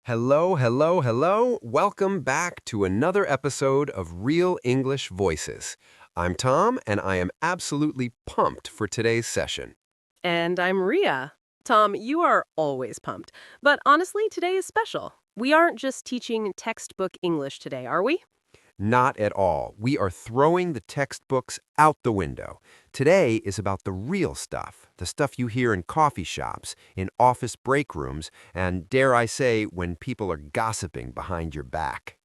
Hello, hello, hello. Welcome back to another episode of Real English Voices. I'm Tom, and I am absolutely pumped for today's session. And I'm Ria. Tom, you are always pumped. But honestly, today is special. We aren't just teaching textbook English today, are we? Not at all. We are throwing the textbooks out the window. Today is about the real stuff, the stuff you hear in coffee shops, in office break rooms, and dare I say, when people are gossiping behind your back.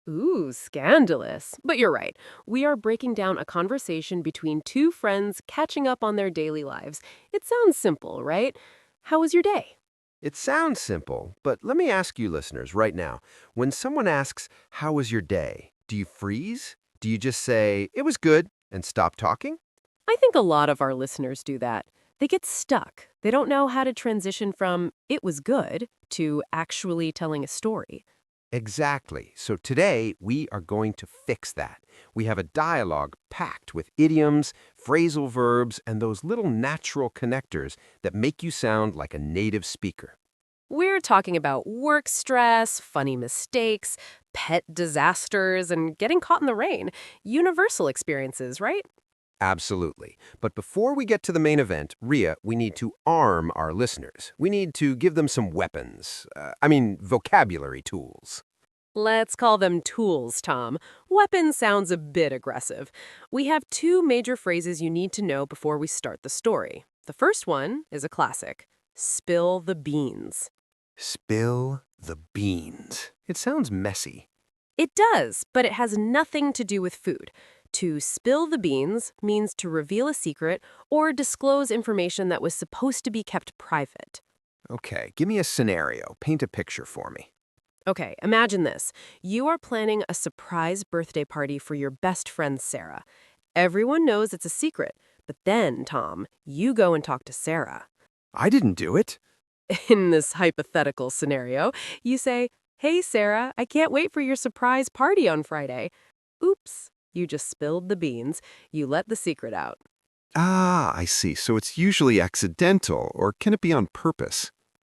Ooh, scandalous. But you're right. We are breaking down a conversation between two friends catching up on their daily lives. It sounds simple, right? How was your day? It sounds simple, but let me ask you listeners right now. When someone asks, "How was your day?" Do you freeze? Do you just say, "It was good," and stop talking? I think a lot of our listeners do that. They get stuck. They don't know how to transition from "it was good" to actually telling a story. Exactly. So today, we are going to fix that. We have a dialogue packed with idioms, phrasal verbs, and those little natural connectors that make you sound like a native speaker. We're talking about work stress, funny mistakes, pet disasters, and getting caught in the rain. Universal experiences, right? Absolutely. But before we get to the main event, Ria, we need to arm our listeners. We need to give them some weapons. Vocabulary tools. Let's call them tools, Tom. Weapon sounds a bit aggressive. We have two major phrases you need to know before we start the story. The first one is a classic. Spill the beans. Spill the beans. It sounds messy. It does, but it has nothing to do with food. To spill the beans means to reveal a secret or disclose information that was supposed to be kept private. Okay, give me a scenario. Paint a picture for me. Okay, imagine this. You are planning a surprise birthday party for your best friend Sarah. Everyone knows it's a secret, but then, Tom, you go and talk to Sarah. I didn't do it. In this hypothetical scenario, you say, "Hey, Sarah, I can't wait for your surprise party on Friday." Oops, you just spilled the beans. You let the secret out. Ah, I see. So it's usually accidental, or can it be on purpose?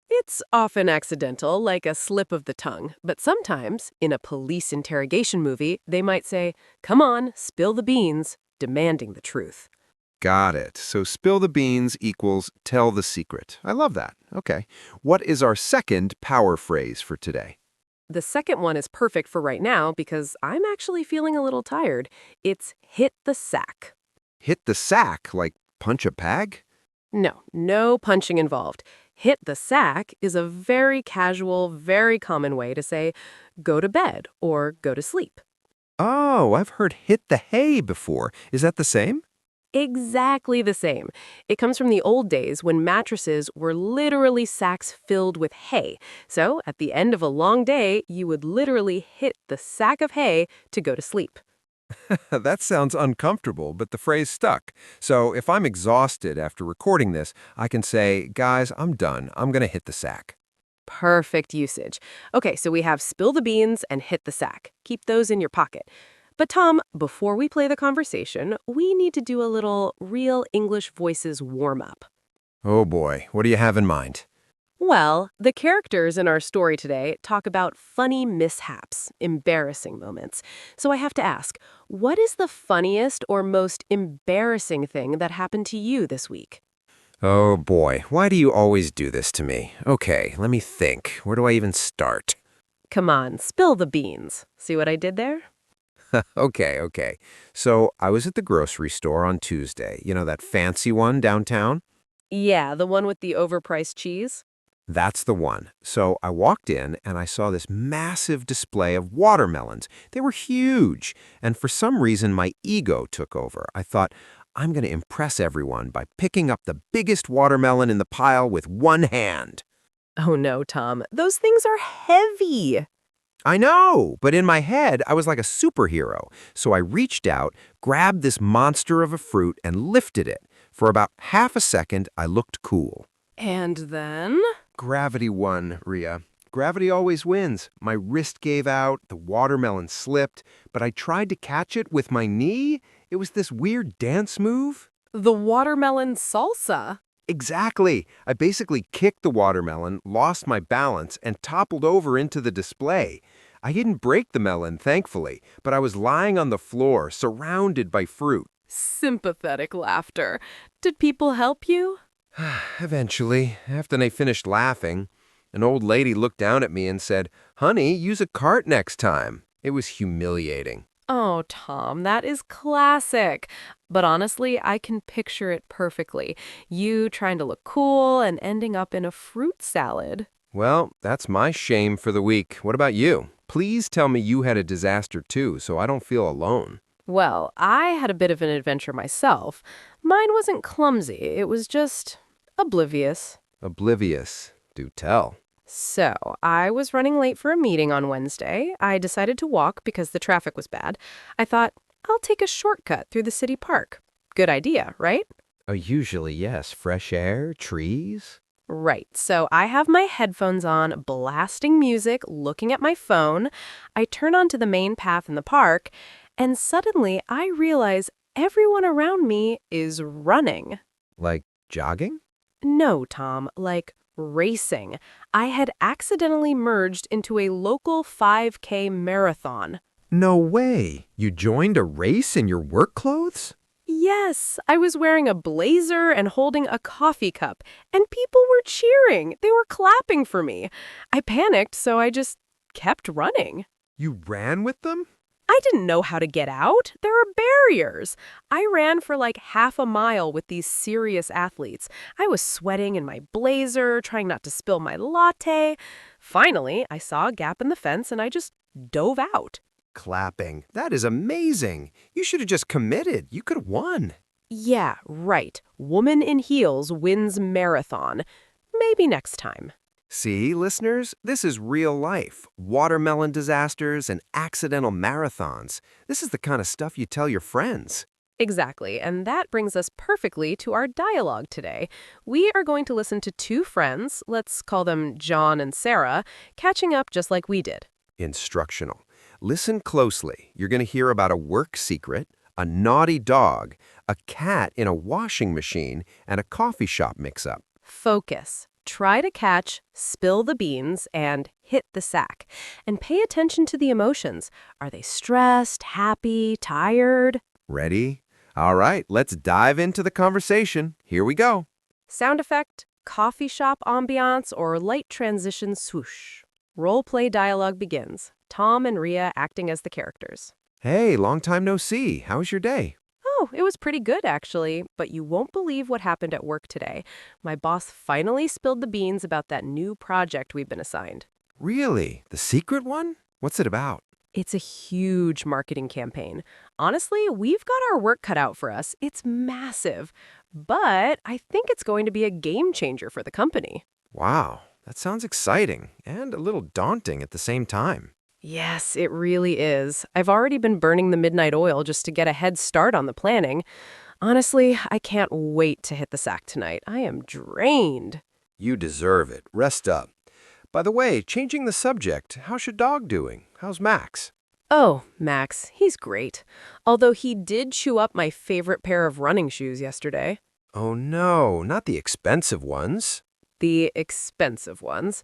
It's often accidental, like a slip of the tongue, but sometimes, in a police interrogation movie, they might say, "Come on, spill the beans," demanding the truth. Got it. So spill the beans equals tell the secret. I love that. Okay. What is our second power phrase for today? The second one is perfect for right now because I'm actually feeling a little tired. It's hit the sack. Hit the sack, like punch a bag? No, no punching involved. Hit the sack is a very casual, very common way to say go to bed or go to sleep. Oh, I've heard hit the hay before. Is that the same? Exactly the same. It comes from the old days when mattresses were literally sacks filled with hay. So at the end of a long day, you would literally hit the sack of hay to go to sleep. That sounds uncomfortable, but the phrase stuck. So if I'm exhausted after recording this, I can say, "Guys, I'm done. I'm going to hit the sack." Perfect usage. Okay, so we have spill the beans and hit the sack. Keep those in your pocket. But Tom, before we play the conversation, we need to do a little real English voices warm-up. Oh boy, what do you have in mind? Well, the characters in our story today talk about funny mishaps, embarrassing moments. So I have to ask, what is the funniest or most embarrassing thing that happened to you this week? Oh boy, why do you always do this to me? Okay, let me think. Where do I even start? Come on, spill the beans. See what I did there? Okay. So I was at the grocery store on Tuesday. You know, that fancy one downtown? Yeah, the one with the overpriced cheese? That's the one. So I walked in and I saw this massive display of watermelons. They were huge. And for some reason, my ego took over. I thought, I'm going to impress everyone by picking up the biggest watermelon in the pile with one hand. Oh no, Tom. Those things are heavy. I know, but in my head, I was like a superhero. So I reached out, grabbed this monster of a fruit, and lifted it. For about half a second, I looked cool. And then? Gravity won, Ria. Gravity always wins. My wrist gave out, the watermelon slipped, but I tried to catch it with my knee. It was this weird dance move. The watermelon salsa. Exactly. I basically kicked the watermelon, lost my balance, and toppled over into the display. I didn't break the melon, thankfully, but I was lying on the floor, surrounded by fruit. Sympathetic laughter. Did people help you? Eventually, after they finished laughing, an old lady looked down at me and said, "Honey, use a cart next time." It was humiliating. Oh, Tom, that is classic. But honestly, I can picture it perfectly. You trying to look cool and ending up in a fruit salad. Well, that's my shame for the week. What about you? Please tell me you had a disaster too, so I don't feel alone. Well, I had a bit of an adventure myself. Mine wasn't clumsy, it was just oblivious. Oblivious. Do tell. So, I was running late for a meeting on Wednesday. I decided to walk because the traffic was bad. I thought, I'll take a shortcut through the city park. Good idea, right? Oh, usually, yes. Fresh air, trees. Right. So I have my headphones on, blasting music, looking at my phone. I turn onto the main path in the park, and suddenly I realize everyone around me is running. Like jogging? No, Tom, like racing. I had accidentally merged into a local 5K marathon. No way. You joined a race in your work clothes? Yes, I was wearing a blazer and holding a coffee cup, and people were cheering. They were clapping for me. I panicked, so I just kept running. You ran with them? I didn't know how to get out. There are barriers. I ran for like half a mile with these serious athletes. I was sweating in my blazer, trying not to spill my latte. Finally, I saw a gap in the fence and I just dove out. Clapping. That is amazing. You should have just committed. You could have won. Yeah, right. Woman in heels wins marathon. Maybe next time. See, listeners, this is real life. Watermelon disasters and accidental marathons. This is the kind of stuff you tell your friends. Exactly, and that brings us perfectly to our dialogue today. We are going to listen to two friends, let's call them John and Sarah, catching up just like we did. Instructional. Listen closely. You're going to hear about a work secret, a naughty dog, a cat in a washing machine, and a coffee shop mix-up. Focus. Try to catch, spill the beans, and hit the sack. And pay attention to the emotions. Are they stressed, happy, tired? Ready? All right, let's dive into the conversation. Here we go. Sound effect, coffee shop ambiance, or light transition swoosh. Role play dialogue begins. Tom and Rhea acting as the characters. Hey, long time no see. How was your day? Oh, it was pretty good, actually, but you won't believe what happened at work today. My boss finally spilled the beans about that new project we've been assigned. Really? The secret one? What's it about? It's a huge marketing campaign. Honestly, we've got our work cut out for us. It's massive. But I think it's going to be a game changer for the company. Wow, that sounds exciting and a little daunting at the same time. Yes, it really is. I've already been burning the midnight oil just to get a head start on the planning. Honestly, I can't wait to hit the sack tonight. I am drained. You deserve it. Rest up. By the way, changing the subject, how's your dog doing? How's Max? Oh, Max, he's great. Although he did chew up my favorite pair of running shoes yesterday. Oh no, not the expensive ones. The expensive ones.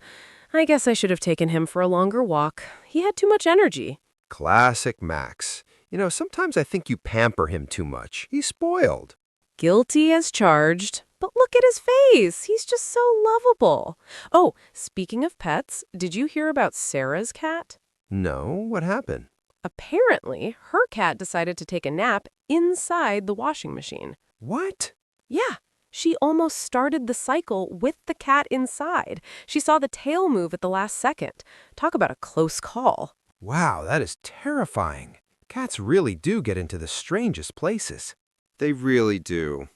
I guess I should have taken him for a longer walk. He had too much energy. Classic Max. You know, sometimes I think you pamper him too much. He's spoiled. Guilty as charged. But look at his face. He's just so lovable. Oh, speaking of pets, did you hear about Sarah's cat? No, what happened? Apparently, her cat decided to take a nap inside the washing machine. What? Yeah, she almost started the cycle with the cat inside. She saw the tail move at the last second. Talk about a close call. Wow, that is terrifying. Cats really do get into the strangest places. They really do.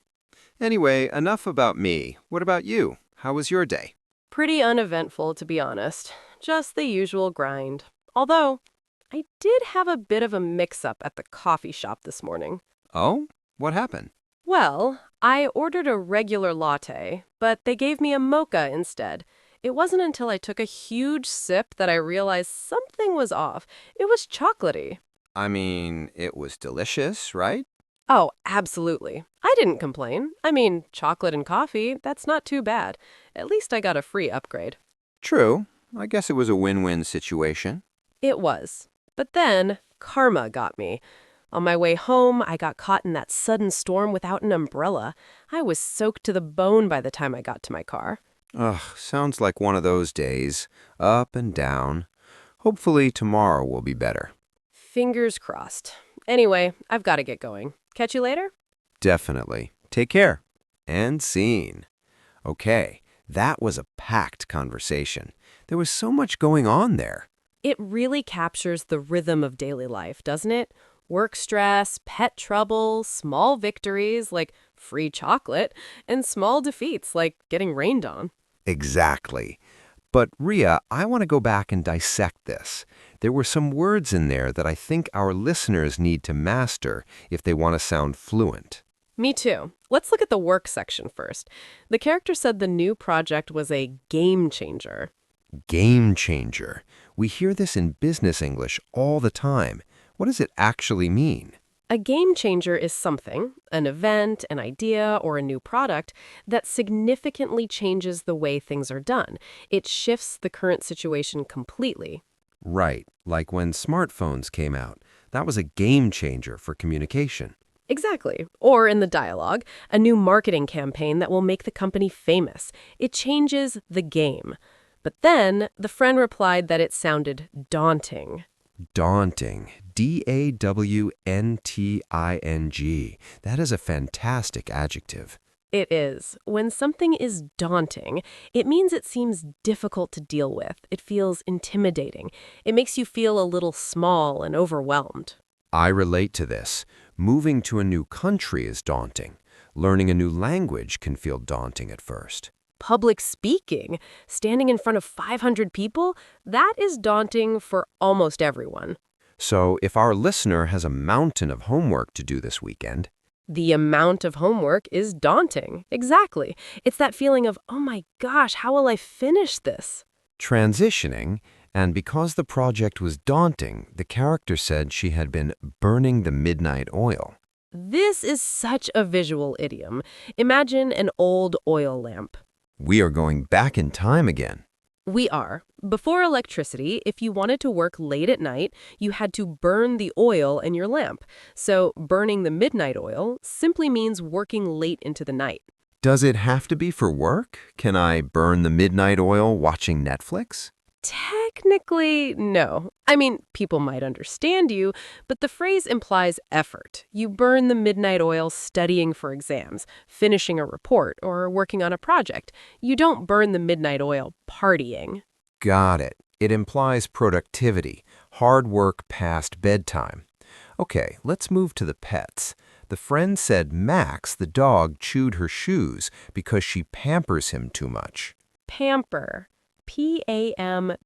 Anyway, enough about me. What about you? How was your day? Pretty uneventful, to be honest. Just the usual grind. Although, I did have a bit of a mix-up at the coffee shop this morning. Oh? What happened? Well, I ordered a regular latte, but they gave me a mocha instead. It wasn't until I took a huge sip that I realized something was off. It was chocolatey. I mean, it was delicious, right? Oh, absolutely. I didn't complain. I mean, chocolate and coffee, that's not too bad. At least I got a free upgrade. True. I guess it was a win-win situation. It was. But then, karma got me. On my way home, I got caught in that sudden storm without an umbrella. I was soaked to the bone by the time I got to my car. Ugh, sounds like one of those days. Up and down. Hopefully tomorrow will be better. Fingers crossed. Anyway, I've got to get going. Catch you later? Definitely. Take care. And scene. Okay, that was a packed conversation. There was so much going on there. It really captures the rhythm of daily life, doesn't it? Work stress, pet trouble, small victories like free chocolate, and small defeats like getting rained on. Exactly. But Ria, I want to go back and dissect this. There were some words in there that I think our listeners need to master if they want to sound fluent. Me too. Let's look at the work section first. The character said the new project was a game changer. Game changer. We hear this in business English all the time. What does it actually mean? A game changer is something, an event, an idea, or a new product, that significantly changes the way things are done. It shifts the current situation completely. Right, like when smartphones came out. That was a game changer for communication. Exactly. Or in the dialogue, a new marketing campaign that will make the company famous. It changes the game. But then the friend replied that it sounded daunting. Daunting. D-A-W-N-T-I-N-G. That is a fantastic adjective. It is. When something is daunting, it means it seems difficult to deal with. It feels intimidating. It makes you feel a little small and overwhelmed. I relate to this. Moving to a new country is daunting. Learning a new language can feel daunting at first. Public speaking, standing in front of 500 people, that is daunting for almost everyone. So if our listener has a mountain of homework to do this weekend, The amount of homework is daunting. Exactly. It's that feeling of, oh my gosh, how will I finish this? transitioning, and because the project was daunting, the character said she had been burning the midnight oil. This is such a visual idiom. Imagine an old oil lamp. We are going back in time again. We are. Before electricity, if you wanted to work late at night, you had to burn the oil in your lamp. So burning the midnight oil simply means working late into the night. Does it have to be for work? Can I burn the midnight oil watching Netflix? Technically, no. I mean, people might understand you, but the phrase implies effort. You burn the midnight oil studying for exams, finishing a report, or working on a project. You don't burn the midnight oil partying. Got it. It implies productivity, hard work past bedtime. Okay, let's move to the pets. The friend said Max, the dog, chewed her shoes because she pampers him too much. Pamper. Pamper.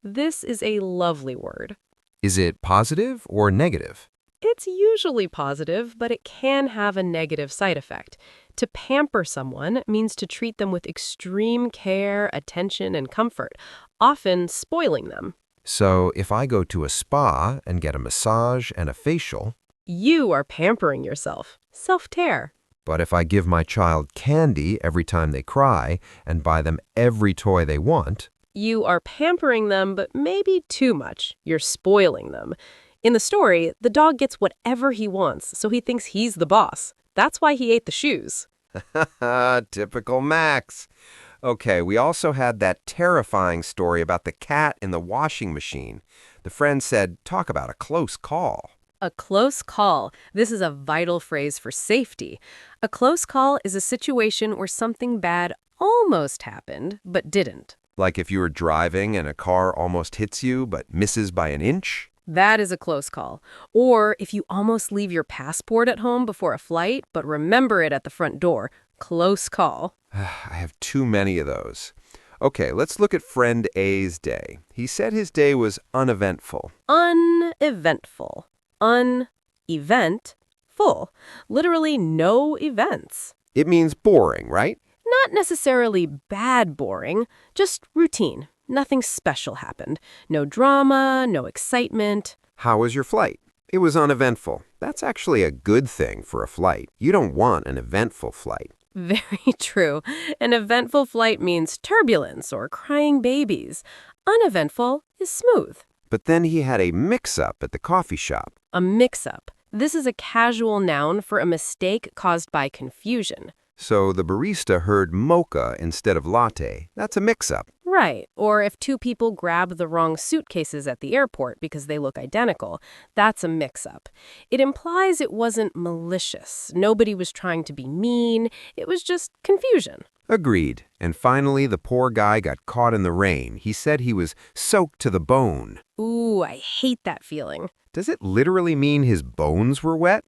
This is a lovely word. Is it positive or negative? It's usually positive, but it can have a negative side effect. To pamper someone means to treat them with extreme care, attention, and comfort, often spoiling them. So if I go to a spa and get a massage and a facial, You are pampering yourself. Self-care. but if I give my child candy every time they cry and buy them every toy they want, You are pampering them, but maybe too much. You're spoiling them. In the story, the dog gets whatever he wants, so he thinks he's the boss. That's why he ate the shoes. typical Max. Okay, we also had that terrifying story about the cat in the washing machine. The friend said, talk about a close call. A close call. This is a vital phrase for safety. A close call is a situation where something bad almost happened, but didn't. Like if you were driving and a car almost hits you but misses by an inch. That is a close call. Or if you almost leave your passport at home before a flight, but remember it at the front door. Close call. I have too many of those. Okay, let's look at friend A's day. He said his day was uneventful. Uneventful. Unevent. Full. Literally no events. It means boring, right? Not necessarily bad boring, just routine. Nothing special happened. No drama, no excitement. How was your flight? It was uneventful. That's actually a good thing for a flight. You don't want an eventful flight. Very true. An eventful flight means turbulence or crying babies. Uneventful is smooth. But then he had a mix-up at the coffee shop. A mix-up. This is a casual noun for a mistake caused by confusion. So the barista heard mocha instead of latte. That's a mix-up. Right. Or if two people grab the wrong suitcases at the airport because they look identical, that's a mix-up. It implies it wasn't malicious. Nobody was trying to be mean. It was just confusion. Agreed. And finally, the poor guy got caught in the rain. He said he was soaked to the bone. Ooh, I hate that feeling. Does it literally mean his bones were wet?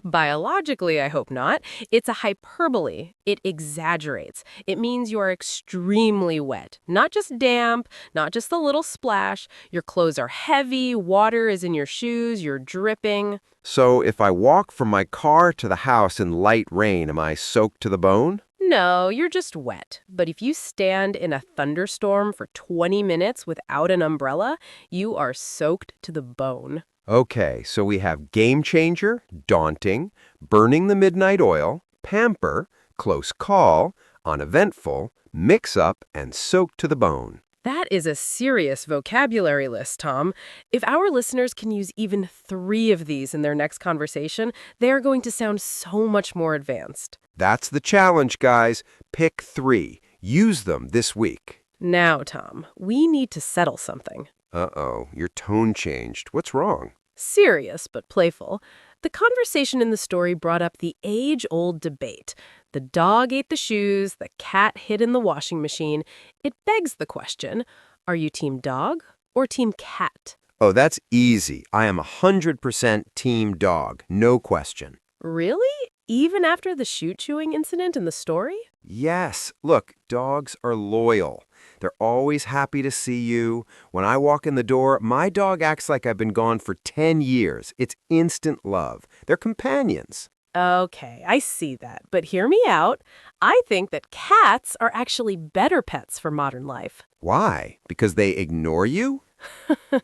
Biologically, I hope not. It's a hyperbole. It exaggerates. It means you are extremely wet. Not just damp, not just a little splash. Your clothes are heavy, water is in your shoes, you're dripping. So if I walk from my car to the house in light rain, am I soaked to the bone? No, you're just wet. But if you stand in a thunderstorm for 20 minutes without an umbrella, you are soaked to the bone. Okay, so we have game changer, daunting, burning the midnight oil, pamper, close call, uneventful, mix up, and soaked to the bone. That is a serious vocabulary list, Tom. If our listeners can use even 3 of these in their next conversation, they are going to sound so much more advanced. That's the challenge, guys. Pick 3. Use them this week. Now, Tom, we need to settle something. Uh-oh, your tone changed. What's wrong? Serious but playful. The conversation in the story brought up the age-old debate. The dog ate the shoes, the cat hid in the washing machine. It begs the question, are you team dog or team cat? Oh, that's easy. I am 100% team dog, no question. Really? Even after the shoe-chewing incident in the story? Yes. Look, dogs are loyal. They're always happy to see you. When I walk in the door, my dog acts like I've been gone for 10 years. It's instant love. They're companions. Okay, I see that. But hear me out. I think that cats are actually better pets for modern life. Why? Because they ignore you?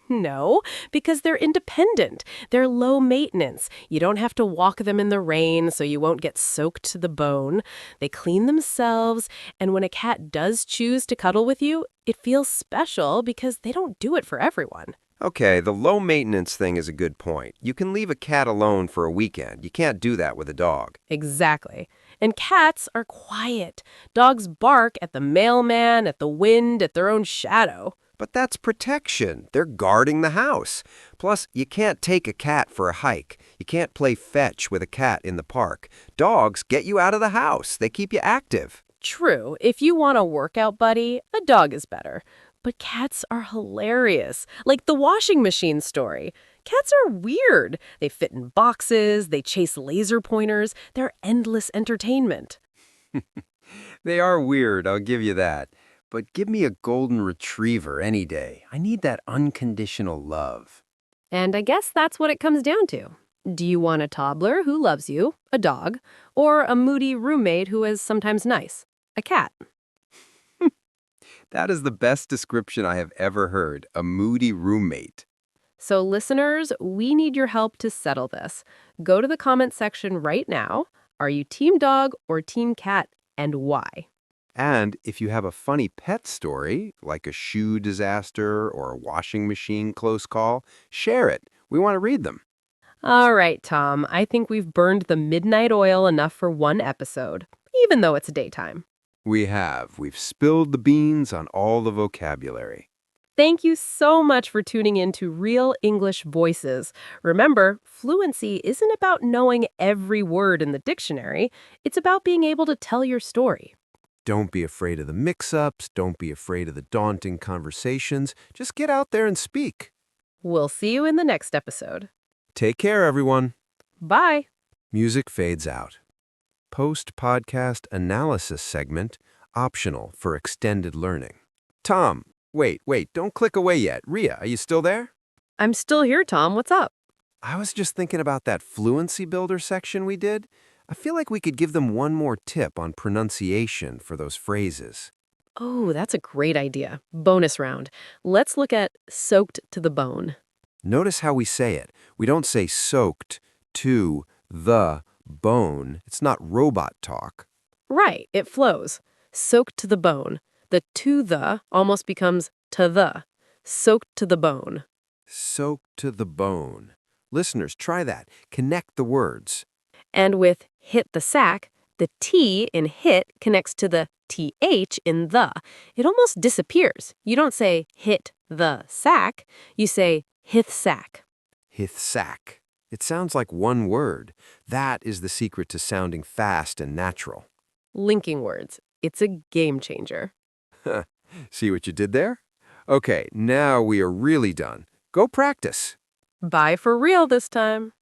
No, because they're independent. They're low maintenance. You don't have to walk them in the rain so you won't get soaked to the bone. They clean themselves, and when a cat does choose to cuddle with you, it feels special because they don't do it for everyone. Okay, the low maintenance thing is a good point. You can leave a cat alone for a weekend. You can't do that with a dog. Exactly. And cats are quiet. Dogs bark at the mailman, at the wind, at their own shadow. But that's protection. They're guarding the house. Plus, you can't take a cat for a hike. You can't play fetch with a cat in the park. Dogs get you out of the house. They keep you active. True, if you want a workout buddy, a dog is better. But cats are hilarious, like the washing machine story. Cats are weird. They fit in boxes, they chase laser pointers, they're endless entertainment. They are weird, I'll give you that. But give me a golden retriever any day. I need that unconditional love. And I guess that's what it comes down to. Do you want a toddler who loves you, a dog, or a moody roommate who is sometimes nice, a cat? That is the best description I have ever heard, a moody roommate. So listeners, we need your help to settle this. Go to the comment section right now. Are you team dog or team cat, and why? And if you have a funny pet story, like a shoe disaster or a washing machine close call, share it. We want to read them. All right, Tom, I think we've burned the midnight oil enough for one episode, even though it's daytime. We have. We've spilled the beans on all the vocabulary. Thank you so much for tuning in to Real English Voices. Remember, fluency isn't about knowing every word in the dictionary. It's about being able to tell your story. Don't be afraid of the mix-ups. Don't be afraid of the daunting conversations. Just get out there and speak. We'll see you in the next episode. Take care, everyone. Bye. Music fades out. Post-podcast analysis segment, optional for extended learning. Tom, wait, don't click away yet. Ria, are you still there? I'm still here, Tom. What's up? I was just thinking about that fluency builder section we did. I feel like we could give them one more tip on pronunciation for those phrases. Oh, that's a great idea. Bonus round. Let's look at soaked to the bone. Notice how we say it. We don't say soaked to the bone. It's not robot talk. Right, it flows. Soaked to the bone. The to the almost becomes to the. Soaked to the bone. Soaked to the bone. Listeners, try that. Connect the words. And with hit the sack, the T in hit connects to the TH in the. It almost disappears. You don't say hit the sack, you say hith sack. Hith sack. It sounds like one word. That is the secret to sounding fast and natural. Linking words. It's a game changer. See what you did there? Okay, now we are really done. Go practice. Bye for real this time.